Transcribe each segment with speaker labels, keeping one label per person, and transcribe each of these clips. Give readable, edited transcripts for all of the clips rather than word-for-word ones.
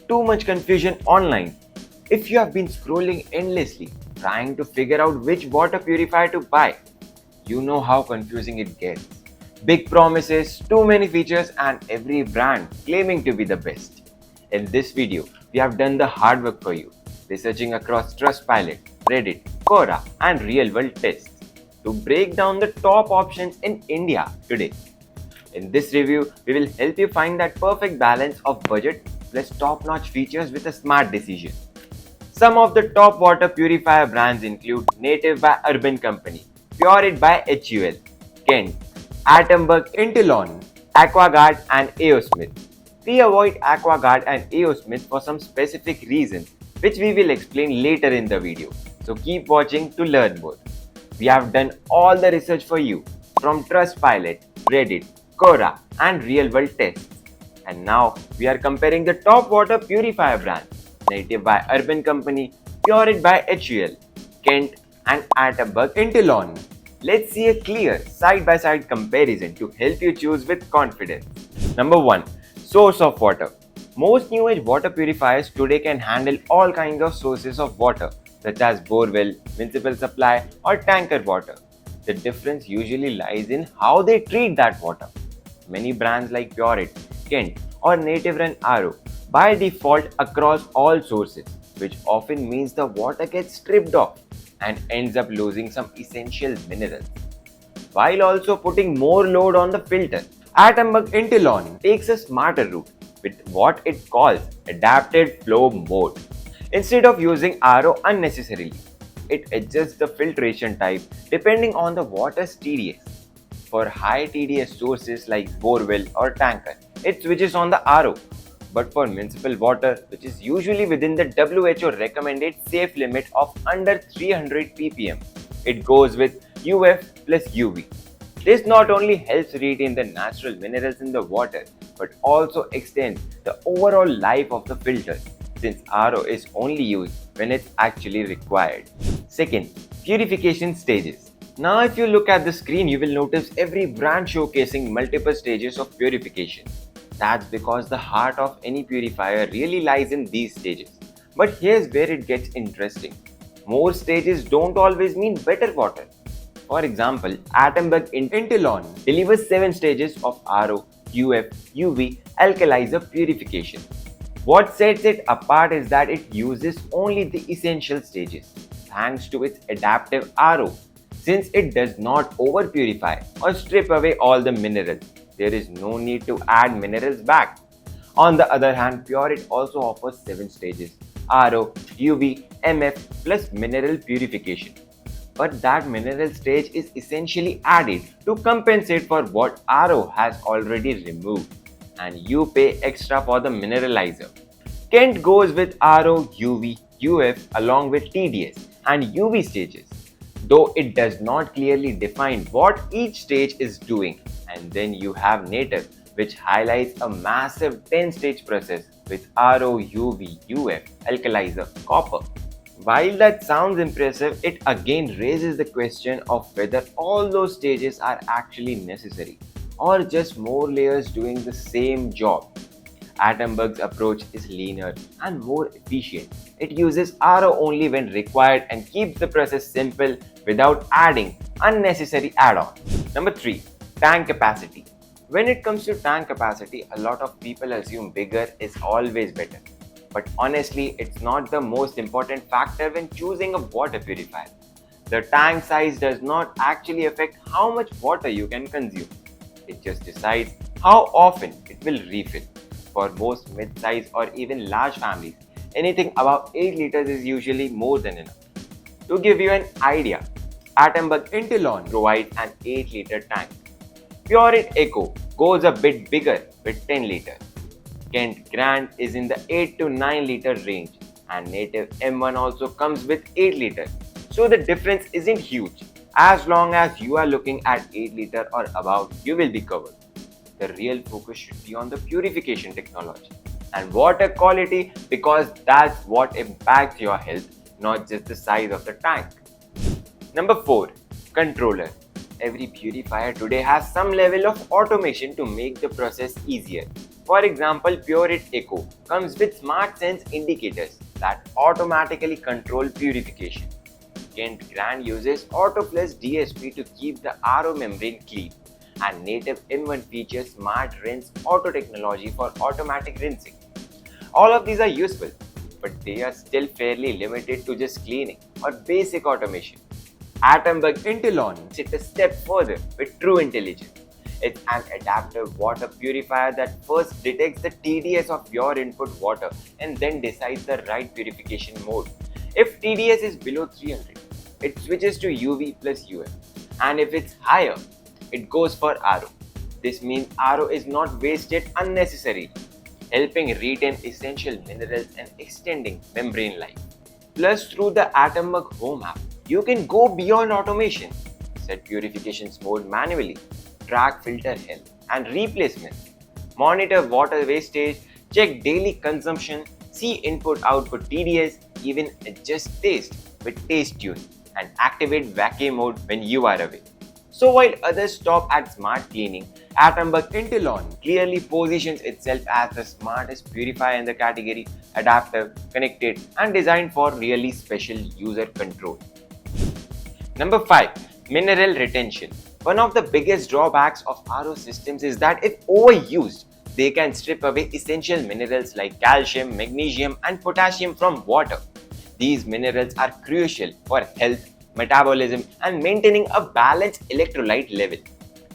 Speaker 1: too much confusion online. If you have been scrolling endlessly trying to figure out which water purifier to buy, you know how confusing it gets. Big promises, too many features, and every brand claiming to be the best. In this video, we have done the hard work for you, researching across Trustpilot, Reddit, Quora, and real-world tests to break down the top options in India today. In this review, we will help you find that perfect balance of budget plus top-notch features with a smart decision. Some of the top water purifier brands include Native by Urban Company, Pureit by HUL, Kent, Atomberg, Intellon, Aquaguard, and AOSmith. We avoid Aquaguard and AOSmith for some specific reasons, which we will explain later in the video. So keep watching to learn more. We have done all the research for you from Trustpilot, Reddit, Quora, and real-world tests. And now we are comparing the top water purifier brands: Native by Urban Company, Pureit by HUL, Kent, and Atomberg Intellon. Let's see a clear side-by-side comparison to help you choose with confidence. Number 1. Source of water. Most new age water purifiers today can handle all kinds of sources of water, such as borewell, municipal supply, or tanker water. The difference usually lies in how they treat that water. Many brands like Pureit, Kent, or Native run RO by default across all sources, which often means the water gets stripped off and ends up losing some essential minerals, while also putting more load on the filter. Atomberg Intellon takes a smarter route with what it calls adapted flow mode. Instead of using RO unnecessarily, it adjusts the filtration type depending on the water's TDS. For high TDS sources like borewell or tanker, it switches on the RO. But for municipal water, which is usually within the WHO recommended safe limit of under 300 ppm, it goes with UF plus UV. This not only helps retain the natural minerals in the water, but also extends the overall life of the filter, since RO is only used when it's actually required. Second, purification stages. Now if you look at the screen, you will notice every brand showcasing multiple stages of purification. That's because the heart of any purifier really lies in these stages. But here's where it gets interesting. More stages don't always mean better water. For example, Atomberg Intellon delivers 7 stages of RO, UF, UV, alkalizer purification. What sets it apart is that it uses only the essential stages, thanks to its adaptive RO. Since it does not over purify or strip away all the minerals, there is no need to add minerals back. On the other hand, Pureit also offers 7 stages: RO, UV, MF plus mineral purification. But that mineral stage is essentially added to compensate for what RO has already removed, and you pay extra for the mineralizer. Kent goes with RO, UV, UF along with TDS and UV stages, though it does not clearly define what each stage is doing. And then you have Native, which highlights a massive 10-stage process with RO, UV, UF, alkalizer, copper. While that sounds impressive, it again raises the question of whether all those stages are actually necessary or just more layers doing the same job. Atomberg's approach is leaner and more efficient. It uses RO only when required and keeps the process simple without adding unnecessary add-ons. Number 3. Tank capacity. When it comes to tank capacity, a lot of people assume bigger is always better. But honestly, it's not the most important factor when choosing a water purifier. The tank size does not actually affect how much water you can consume. It just decides how often it will refill. For most mid-size or even large families, anything above 8 liters is usually more than enough. To give you an idea, Atomberg Intellon provides an 8-liter tank. Pureit Eco goes a bit bigger with 10 liters. Kent Grand is in the 8 to 9 liter range, and Native M1 also comes with 8 liters. So the difference isn't huge. As long as you are looking at 8 liter or above, you will be covered. The real focus should be on the purification technology and water quality, because that's what impacts your health, not just the size of the tank. Number 4. Controller. Every purifier today has some level of automation to make the process easier. For example, Pureit Eco comes with smart sense indicators that automatically control purification. Kent Grand uses Auto Plus DSP to keep the RO membrane clean, and native M1 features Smart Rinse Auto technology for automatic rinsing. All of these are useful, but they are still fairly limited to just cleaning or basic automation. Atomberg Intellon takes it a step further with true intelligence. It's an adaptive water purifier that first detects the TDS of your input water and then decides the right purification mode. If TDS is below 300, it switches to UV plus UF, and if it's higher, it goes for RO. This means RO is not wasted unnecessarily, helping retain essential minerals and extending membrane life. Plus, through the Atomberg Home app, you can go beyond automation, set purifications mode manually, track filter health and replacement, monitor water wastage, check daily consumption, see input-output TDS, even adjust taste with Taste Tune, and activate vacuum mode when you are away. So while others stop at smart cleaning, Atomberg Intellon clearly positions itself as the smartest purifier in the category, adaptive, connected, and designed for really special user control. Number 5. Mineral retention. One of the biggest drawbacks of RO systems is that if overused, they can strip away essential minerals like calcium, magnesium, and potassium from water. These minerals are crucial for health, metabolism, and maintaining a balanced electrolyte level.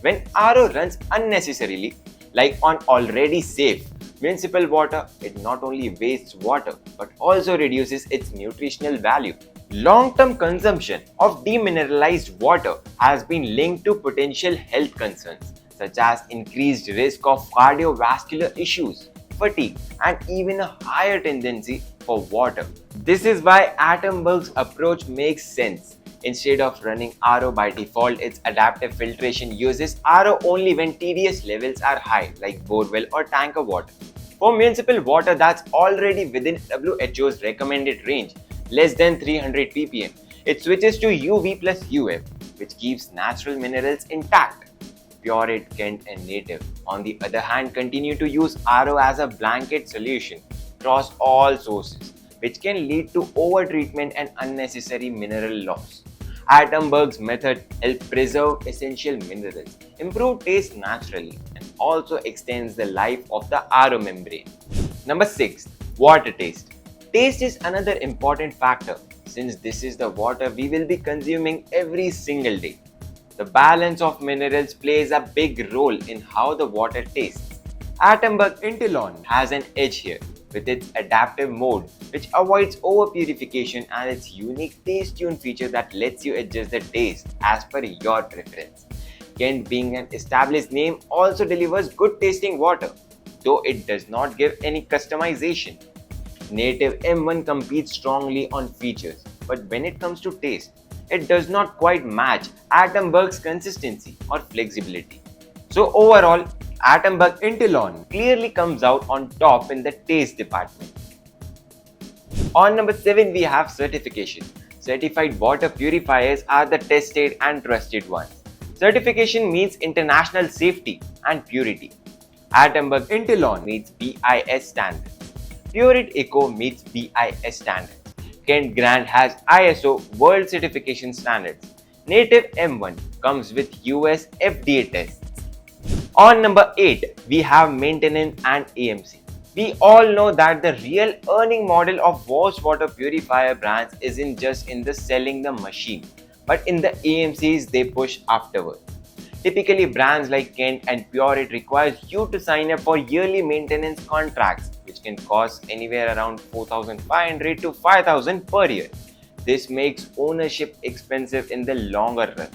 Speaker 1: When RO runs unnecessarily, like on already safe municipal water, it not only wastes water but also reduces its nutritional value. Long-term consumption of demineralized water has been linked to potential health concerns such as increased risk of cardiovascular issues, fatigue, and even a higher tendency for water. This is why Atomberg's approach makes sense. Instead of running RO by default, its adaptive filtration uses RO only when TDS levels are high, like borewell or tanker water. For municipal water that's already within WHO's recommended range, less than 300 ppm, it switches to UV plus UF, which keeps natural minerals intact. Pureit, Kent, and Native, on the other hand, continue to use RO as a blanket solution across all sources, which can lead to overtreatment and unnecessary mineral loss. Atomberg's method helps preserve essential minerals, improve taste naturally, and also extends the life of the RO membrane. Number 6. Water taste. Taste is another important factor since this is the water we will be consuming every single day. The balance of minerals plays a big role in how the water tastes. Atomberg Intellon has an edge here with its adaptive mode, which avoids over-purification, and its unique taste tune feature that lets you adjust the taste as per your preference. Kent, being an established name, also delivers good tasting water, though it does not give any customization. Native M1 competes strongly on features, but when it comes to taste, it does not quite match Atomberg's consistency or flexibility. So overall, Atomberg Intellon clearly comes out on top in the taste department. On number 7, we have certification. Certified water purifiers are the tested and trusted ones. Certification means international safety and purity. Atomberg Intellon meets BIS standards. Pureit Eco meets BIS standards. Kent Grand has ISO World Certification Standards. Native M1 comes with US FDA tests. On number 8, we have maintenance and AMC. We all know that the real earning model of most water purifier brands isn't just in the selling the machine, but in the AMCs they push afterwards. Typically, brands like Kent and Pureit requires you to sign up for yearly maintenance contracts, which can cost anywhere around 4,500 to 5,000 per year. This makes ownership expensive in the longer run.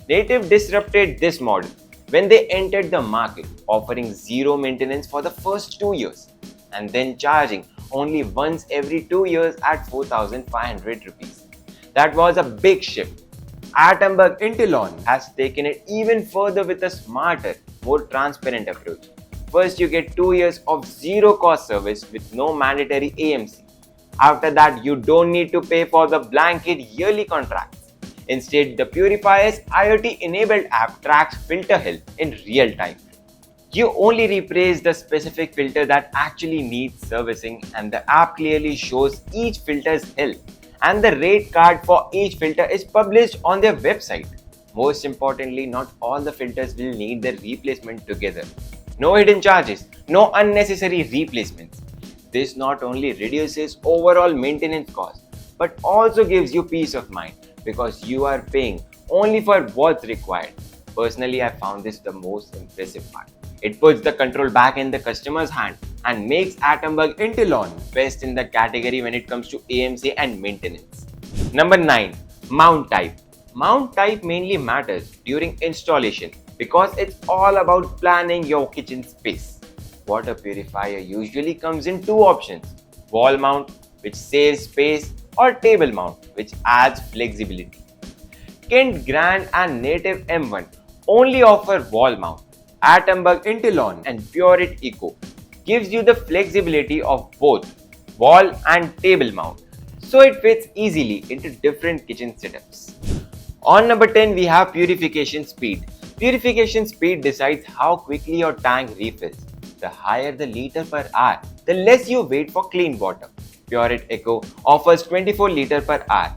Speaker 1: Native disrupted this model when they entered the market, offering zero maintenance for the first 2 years and then charging only once every 2 years at 4,500 rupees. That was a big shift. Atomberg Intellon has taken it even further with a smarter, more transparent approach. First, you get 2 years of zero cost service with no mandatory AMC. After that, you don't need to pay for the blanket yearly contracts. Instead, the Purifier's IoT enabled app tracks filter health in real time. You only replace the specific filter that actually needs servicing, and the app clearly shows each filter's health, and the rate card for each filter is published on their website. Most importantly, not all the filters will need the replacement together. No hidden charges, no unnecessary replacements. This not only reduces overall maintenance costs but also gives you peace of mind because you are paying only for what's required. Personally, I found this the most impressive part. It puts the control back in the customer's hand and makes Atomberg Intellon best in the category when it comes to AMC and maintenance. Number 9. Mount type. Mount type mainly matters during installation because it's all about planning your kitchen space. Water purifier usually comes in two options: wall mount, which saves space, or table mount, which adds flexibility. Kent Grand and Native M1 only offer wall mount. Atomberg Intellon and Pureit Eco gives you the flexibility of both wall and table mount, so it fits easily into different kitchen setups. On number 10, we have purification speed. Purification speed decides how quickly your tank refills. The higher the liter per hour, the less you wait for clean water. Pureit Eco offers 24 liter per hour.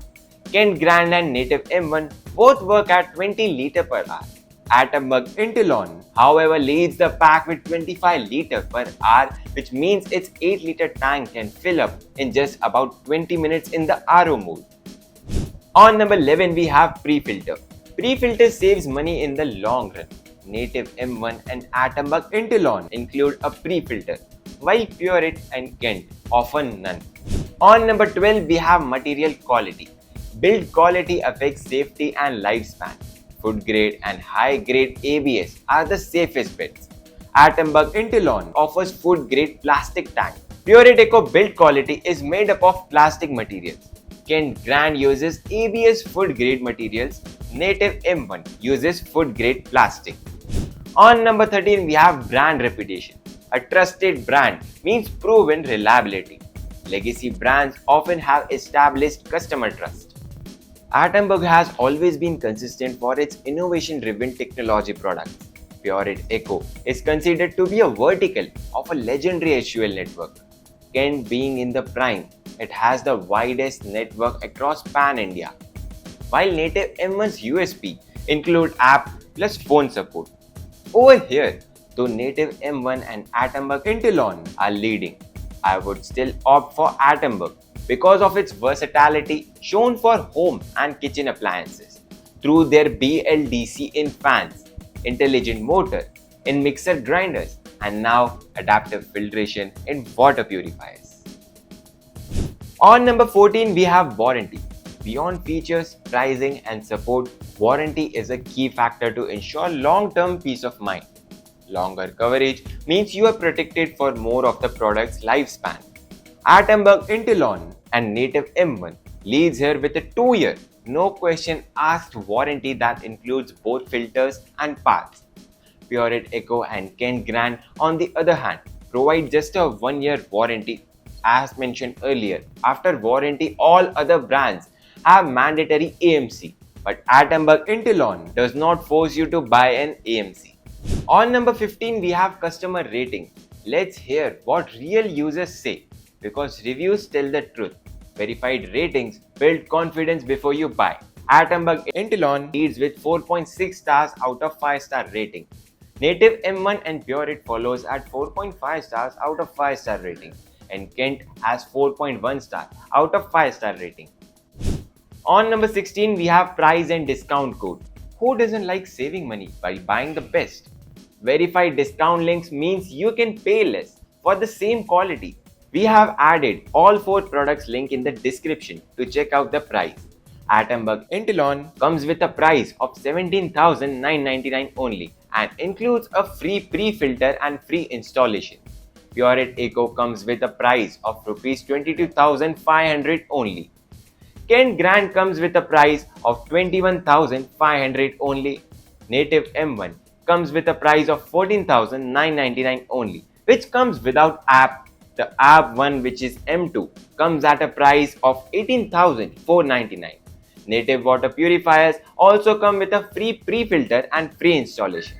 Speaker 1: Kent Grand and Native M1 both work at 20 liter per hour. Atomberg Intellon, however, leads the pack with 25 liter per hour, which means its 8 liter tank can fill up in just about 20 minutes in the RO mode. On number 11, we have pre-filter. Pre-filter saves money in the long run. Native M1 and Atomberg Intellon include a pre-filter, while Pureit and Kent offer none. On number 12, we have material quality. Build quality affects safety and lifespan. Food grade and high grade ABS are the safest bets. Atomberg Intellon offers food grade plastic tank. Pureit Eco build quality is made up of plastic materials. Kent Grand uses ABS food grade materials. Native M1 uses food grade plastic. On number 13, we have brand reputation. A trusted brand means proven reliability. Legacy brands often have established customer trust. Atomberg has always been consistent for its innovation-driven technology products. Pureit Eco is considered to be a vertical of a legendary HUL network. Kent being in the prime, it has the widest network across pan-India. While Native M1's USP include app plus phone support. Over here, though Native M1 and Atomberg Intellon are leading, I would still opt for Atomberg because of its versatility shown for home and kitchen appliances through their BLDC in fans, intelligent motor in mixer grinders, and now adaptive filtration in water purifiers. On number 14, we have warranty. Beyond features, pricing, and support, warranty is a key factor to ensure long-term peace of mind. Longer coverage means you are protected for more of the product's lifespan. Atomberg Intellon and Native M1 leads here with a 2-year, no question asked warranty that includes both filters and parts. Pureit Eco and Kent Grand, on the other hand, provide just a 1-year warranty. As mentioned earlier, after warranty, all other brands have mandatory AMC, but Atomberg Intellon does not force you to buy an AMC. On number 15, we have customer rating. Let's hear what real users say, because reviews tell the truth. Verified ratings build confidence before you buy. Atomberg Intellon leads with 4.6 stars out of 5-star rating. Native M1 and Pureit follows at 4.5 stars out of 5-star rating, and Kent has 4.1 star out of 5-star rating. On number 16, we have price and discount code. Who doesn't like saving money by buying the best? Verified discount links means you can pay less for the same quality. We have added all 4 products link in the description to check out the price. Atomberg Intellon comes with a price of 17,999 only and includes a free pre-filter and free installation. Pureit Eco comes with a price of Rs 22,500 only. Kent Grand comes with a price of 21,500 only. Native M1 comes with a price of 14,999 only, which comes without app. The app one, which is M2, comes at a price of 18,499. Native water purifiers also come with a free pre-filter and free installation.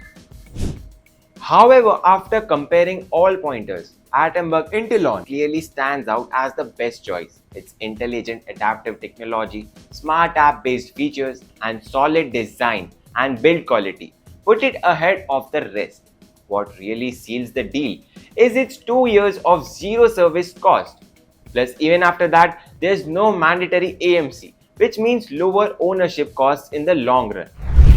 Speaker 1: However, after comparing all pointers, Atomberg Intellon clearly stands out as the best choice. Its intelligent adaptive technology, smart app based features, and solid design and build quality put it ahead of the rest. What really seals the deal is its 2 years of zero service cost. Plus, even after that, there's no mandatory AMC, which means lower ownership costs in the long run.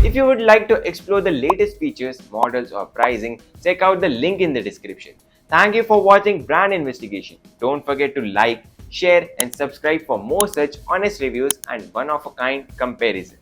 Speaker 1: If you would like to explore the latest features, models, or pricing, check out the link in the description. Thank you for watching Brand Investigation. Don't forget to like, share, and subscribe for more such honest reviews and one of a kind comparison.